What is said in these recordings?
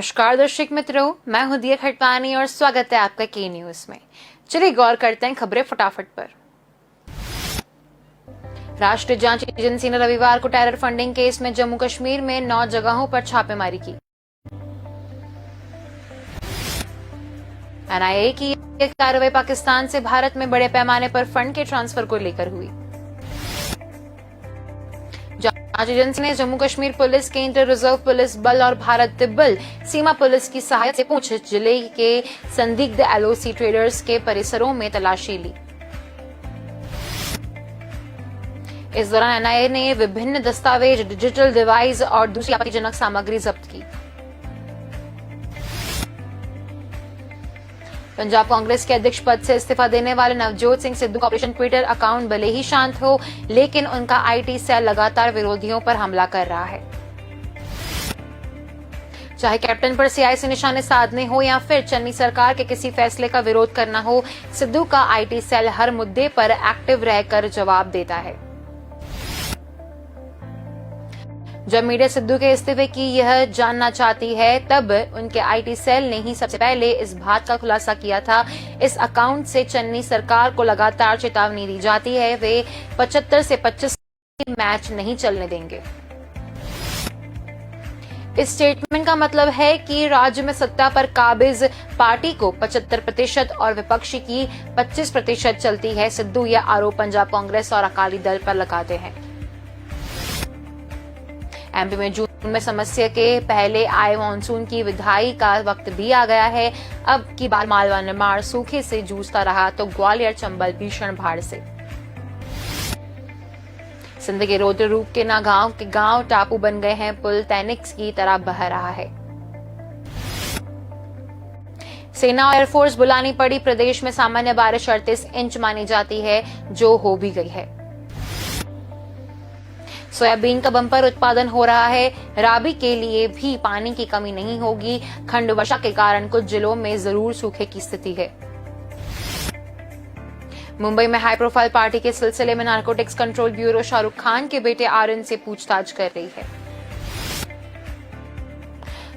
नमस्कार दर्शक मित्रों, मैं हूं दिया खटवानी और स्वागत है आपका के न्यूज में। चलिए गौर करते हैं खबरें फटाफट पर। राष्ट्रीय जांच एजेंसी ने रविवार को टेरर फंडिंग केस में जम्मू कश्मीर में 9 जगहों पर छापेमारी की। एनआईए की यह कार्रवाई पाकिस्तान से भारत में बड़े पैमाने पर फंड के ट्रांसफर को लेकर हुई। जांच एजेंसी ने जम्मू कश्मीर पुलिस, केंद्रीय रिजर्व पुलिस बल और भारत तिब्बत सीमा पुलिस की सहायता से पूंछ जिले के संदिग्ध एलओसी ट्रेडर्स के परिसरों में तलाशी ली। इस दौरान एनआईए ने विभिन्न दस्तावेज, डिजिटल डिवाइस और दूसरी आपत्तिजनक सामग्री जब्त की। पंजाब कांग्रेस के अध्यक्ष पद से इस्तीफा देने वाले नवजोत सिंह सिद्धू का ऑपरेशन ट्विटर अकाउंट भले ही शांत हो, लेकिन उनका आईटी सेल लगातार विरोधियों पर हमला कर रहा है। चाहे कैप्टन पर सीआईसी निशाने साधने हो या फिर चन्नी सरकार के किसी फैसले का विरोध करना हो, सिद्धू का आईटी सेल हर मुद्दे पर एक्टिव रहकर जवाब देता है। जब मीडिया सिद्धू के इस्तीफे की यह जानना चाहती है, तब उनके आईटी सेल ने ही सबसे पहले इस बात का खुलासा किया था। इस अकाउंट से चन्नी सरकार को लगातार चेतावनी दी जाती है, वे 75 से 25 मैच नहीं चलने देंगे। इस स्टेटमेंट का मतलब है कि राज्य में सत्ता पर काबिज पार्टी को 75% और विपक्षी की 25% चलती है। सिद्धू यह आरोप पंजाब कांग्रेस और अकाली दल पर लगाते हैं। एमपी में जून में समस्या के पहले आए मानसून की विदाई का वक्त भी आ गया है। अब की बार मालवा निर्माण सूखे से जूझता रहा तो ग्वालियर चंबल भीषण बाढ़ से। सिंध के रौद्र रूप के गांव टापू बन गए हैं। पुल तैनिक्स की तरह बह रहा है। सेना और एयरफोर्स बुलानी पड़ी। प्रदेश में सामान्य बारिश 38 इंच मानी जाती है, जो हो भी गई है। सोयाबीन का बम्पर उत्पादन हो रहा है। राबी के लिए भी पानी की कमी नहीं होगी। खंड वर्षा के कारण कुछ जिलों में जरूर सूखे की स्थिति है। मुंबई में हाई प्रोफाइल पार्टी के सिलसिले में narcotics control bureau Shahrukh Khan के बेटे आर्यन से पूछताछ कर रही है।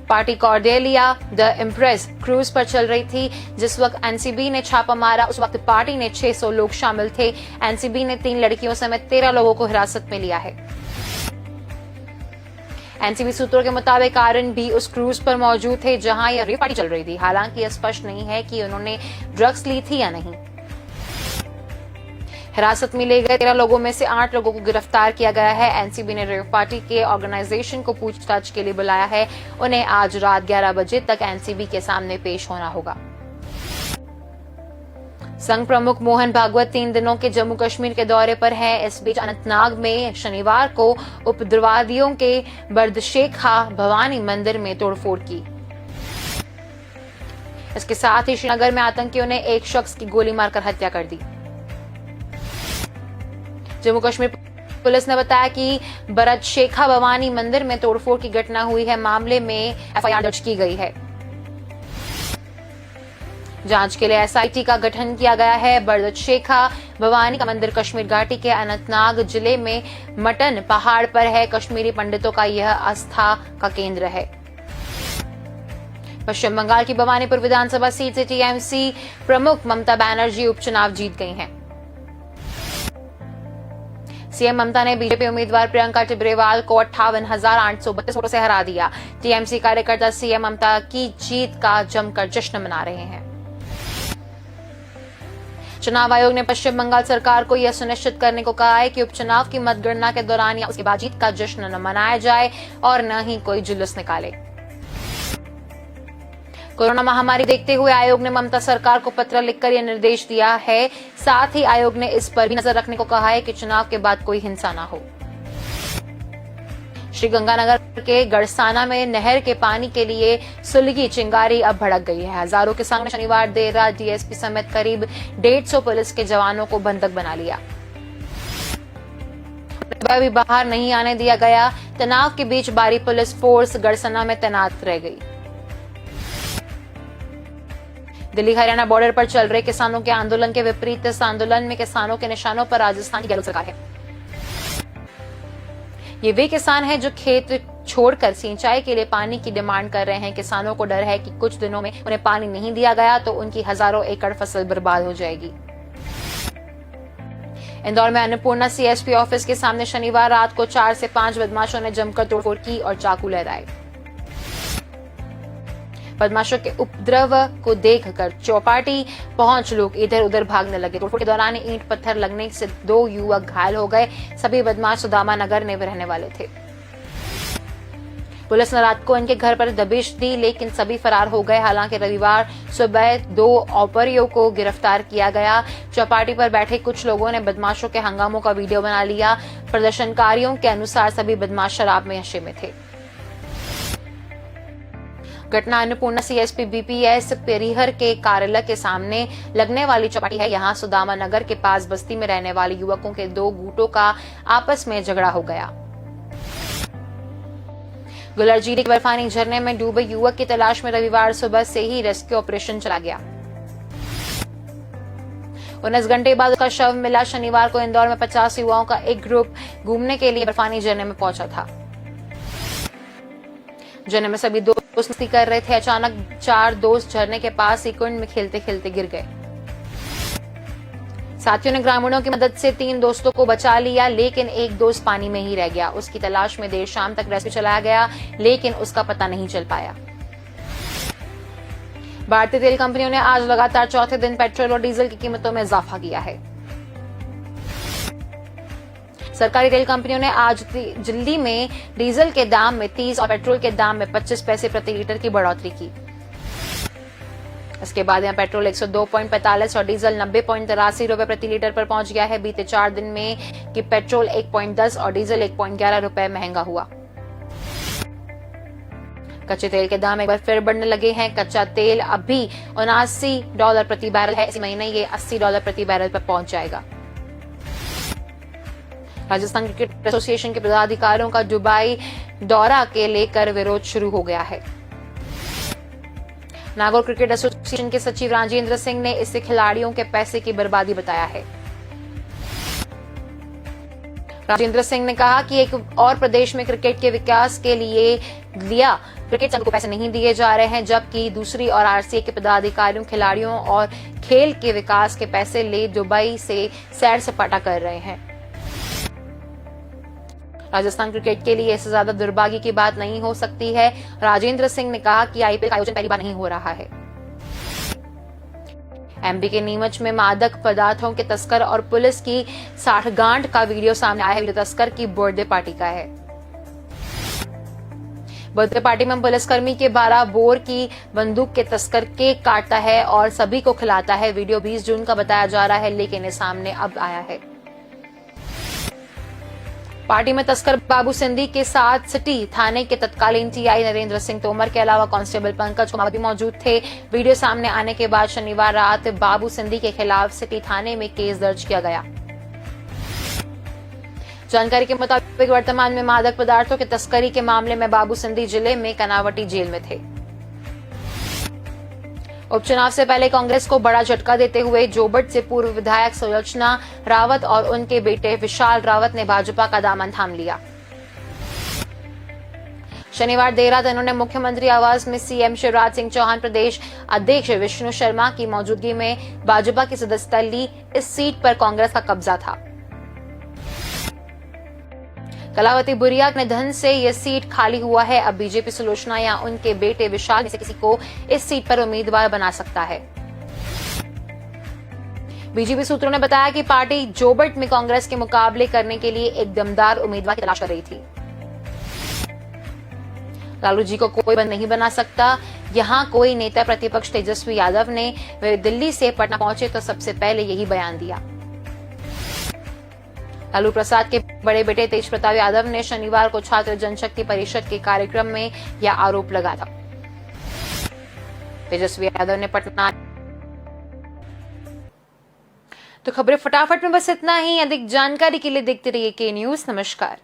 Party Cordelia the impress cruise पर चल रही थी। जिस वक्त एनसीबी ने छापा मारा, उस वक्त पार्टी ने 600 लोग शामिल थे। एनसीबी ने 3 लड़कियों समेत 13 लोगों को हिरासत में लिया है। एनसीबी सूत्रों के मुताबिक आर्यन भी उस क्रूज पर मौजूद थे जहां यह रेप पार्टी चल रही थी। हालांकि यह स्पष्ट नहीं है कि उन्होंने ड्रग्स ली थी या नहीं। हिरासत में लिए गए 13 लोगों में से 8 लोगों को गिरफ्तार किया गया है। एनसीबी ने रेप पार्टी के ऑर्गेनाइजेशन को पूछताछ के लिए बुलाया है। उन्हें आज रात 11 बजे तक एनसीबी के सामने पेश होना होगा। संघ प्रमुख मोहन भागवत 3 दिनों के जम्मू कश्मीर के दौरे पर हैं। इस बीच अनंतनाग में शनिवार को उपद्रवादियों के बर्दशेखा भवानी मंदिर में तोड़फोड़ की। इसके साथ ही श्रीनगर में आतंकियों ने एक शख्स की गोली मारकर हत्या कर दी। जम्मू कश्मीर पुलिस ने बताया कि बरदशेखा भवानी मंदिर में तोड़फोड़ की घटना हुई है। मामले में एफआईआर दर्ज की गई है। जांच के लिए एसआईटी का गठन किया गया है। बरदशेखा भवानी का मंदिर कश्मीर घाटी के अनंतनाग जिले में मटन पहाड़ पर है। कश्मीरी पंडितों का यह आस्था का केंद्र है। पश्चिम बंगाल की भवानीपुर विधानसभा सीट से टीएमसी प्रमुख ममता बनर्जी उपचुनाव जीत गई हैं। सीएम ममता ने बीजेपी उम्मीदवार प्रियंका टिब्रेवाल को 58,832 वोटों से हरा दिया। टीएमसी कार्यकर्ता सीएम ममता की जीत का जमकर जश्न मना रहे हैं। चुनाव आयोग ने पश्चिम बंगाल सरकार को यह सुनिश्चित करने को कहा है कि उपचुनाव की मतगणना के दौरान या उसके बाद जीत का जश्न न मनाया जाए और न ही कोई जुलूस निकाले। कोरोना महामारी देखते हुए आयोग ने ममता सरकार को पत्र लिखकर यह निर्देश दिया है। साथ ही आयोग ने इस पर भी नजर रखने को कहा है कि चुनाव के बाद कोई हिंसा न हो। श्रीगंगानगर के गड़साना में नहर के पानी के लिए सुलगी चिंगारी अब भड़क गई है। हजारों किसानों ने शनिवार देर रात डीएसपी समेत करीब 150 पुलिस के जवानों को बंधक बना लिया। भी बाहर नहीं आने दिया गया। तनाव के बीच बारी पुलिस फोर्स गड़सना में तैनात रह गई। दिल्ली हरियाणा बॉर्डर पर चल रहे किसानों के आंदोलन के विपरीत इस आंदोलन में किसानों के निशानों पर राजस्थान की गहलोत सरकार है। ये वे किसान हैं जो खेत छोड़कर सिंचाई के लिए पानी की डिमांड कर रहे हैं। किसानों को डर है कि कुछ दिनों में उन्हें पानी नहीं दिया गया तो उनकी हजारों एकड़ फसल बर्बाद हो जाएगी। इंदौर में अन्नपूर्णा सीएसपी ऑफिस के सामने शनिवार रात को 4 से 5 बदमाशों ने जमकर तोड़फोड़ की और चाकू लहराए। बदमाशों के उपद्रव को देखकर चौपाटी पहुंच लोग इधर उधर भागने लगे। तोड़फोड़ के दौरान ईंट पत्थर लगने से 2 युवक घायल हो गए। सभी बदमाश सुदामा नगर में रहने वाले थे। पुलिस ने रात को इनके घर पर दबिश दी लेकिन सभी फरार हो गए। हालांकि रविवार सुबह 2 ऑपरियों को गिरफ्तार किया गया। चौपाटी पर बैठे कुछ लोगों ने बदमाशों के हंगामों का वीडियो बना लिया। प्रदर्शनकारियों के अनुसार सभी बदमाश शराब में नशे में थे। घटना अन्नपूर्णा सीएसपी बीपीएस पेरिहर के कार्यालय के सामने लगने वाली चौपाटी है। यहाँ सुदामा नगर के पास बस्ती में रहने वाले युवकों के 2 गुटों का आपस में झगड़ा हो गया। गुलरजीरी के बर्फानी झरने में डूबे युवक की तलाश में रविवार सुबह से ही रेस्क्यू ऑपरेशन चला गया। 19 घंटे बाद उसका शव मिला। शनिवार को इंदौर में 50 युवाओं का एक ग्रुप घूमने के लिए बर्फानी झरने में पहुंचा था। झरने में सभी दोस्त मस्ती कर रहे थे। अचानक 4 दोस्त झरने के पास ही कुंड में खेलते खेलते गिर गए। साथियों ने ग्रामीणों की मदद से 3 दोस्तों को बचा लिया लेकिन एक दोस्त पानी में ही रह गया। उसकी तलाश में देर शाम तक रेस्क्यू चलाया गया लेकिन उसका पता नहीं चल पाया। भारतीय तेल कंपनियों ने आज लगातार चौथे दिन पेट्रोल और डीजल की कीमतों में इजाफा किया है। सरकारी तेल कंपनियों ने आज दिल्ली में डीजल के दाम में 30 और पेट्रोल के दाम में 25 पैसे प्रति लीटर की बढ़ोतरी की। इसके बाद यहां पेट्रोल 102.45 और डीजल 90.83 रुपए प्रति लीटर पर पहुंच गया है। बीते 4 दिन में कि पेट्रोल 1.10 और डीजल 1.11 रुपए महंगा हुआ। कच्चे तेल के दाम एक बार फिर बढ़ने लगे हैं। कच्चा तेल अभी $79 प्रति बैरल है। इस महीने ये $80 प्रति बैरल पर पहुंच जाएगा। राजस्थान क्रिकेट एसोसिएशन के पदाधिकारियों का दुबई दौरा के लेकर विरोध शुरू हो गया है। नागौर क्रिकेट एसोसिएशन के सचिव राजेंद्र सिंह ने इसे खिलाड़ियों के पैसे की बर्बादी बताया है। राजेंद्र सिंह ने कहा कि एक और प्रदेश में क्रिकेट के विकास के लिए क्रिकेट संघ को पैसे नहीं दिए जा रहे हैं जबकि दूसरी और आरसीए के पदाधिकारियों खिलाड़ियों और खेल के विकास के पैसे ले दुबई से सैर सपाटा कर रहे हैं। राजस्थान क्रिकेट के लिए इससे ज्यादा दुर्भाग्य की बात नहीं हो सकती है। राजेंद्र सिंह ने कहा कि आईपीएल का आयोजन पहली बार नहीं हो रहा है। एमपी के नीमच में मादक पदार्थों के तस्कर और पुलिस की साठगांठ का वीडियो सामने आया है। वीडियो तस्कर की बर्थडे पार्टी का है। बर्थडे पार्टी में पुलिसकर्मी के 12 बोर की बंदूक के तस्कर केक काटता है और सभी को खिलाता है। वीडियो 20 जून का बताया जा रहा है लेकिन ये सामने अब आया है। पार्टी में तस्कर बाबू सिंधी के साथ सिटी थाने के तत्कालीन टीआई नरेंद्र सिंह तोमर के अलावा कांस्टेबल पंकज कुमार भी मौजूद थे। वीडियो सामने आने के बाद शनिवार रात बाबू सिंधी के खिलाफ सिटी थाने में केस दर्ज किया गया। जानकारी के मुताबिक वर्तमान में मादक पदार्थों की तस्करी के मामले में बाबू सिंधी जिले में कनावटी जेल में थे। उपचुनाव से पहले कांग्रेस को बड़ा झटका देते हुए जोबट से पूर्व विधायक सुलोचना रावत और उनके बेटे विशाल रावत ने भाजपा का दामन थाम लिया। शनिवार देर रात इन्होंने मुख्यमंत्री आवास में सीएम शिवराज सिंह चौहान, प्रदेश अध्यक्ष विष्णु शर्मा की मौजूदगी में भाजपा की सदस्यता ली। इस सीट पर कांग्रेस का कब्जा था। कलावती बुरिया के निधन से यह सीट खाली हुआ है। अब बीजेपी सुलोचना या उनके बेटे विशाल में से किसी को इस सीट पर उम्मीदवार बना सकता है। बीजेपी सूत्रों ने बताया कि पार्टी जोबट में कांग्रेस के मुकाबले करने के लिए एक दमदार उम्मीदवार की तलाश कर रही थी। लालू जी को कोई नहीं बना सकता। यहां कोई नेता प्रतिपक्ष तेजस्वी यादव ने वे दिल्ली से पटना पहुंचे तो सबसे पहले यही बयान दिया। लालू प्रसाद के बड़े बेटे तेज प्रताप यादव ने शनिवार को छात्र जनशक्ति परिषद के कार्यक्रम में यह आरोप लगाया था। तेजस्वी यादव ने पटना। तो खबरें फटाफट में बस इतना ही। अधिक जानकारी के लिए देखते रहिए के न्यूज। नमस्कार।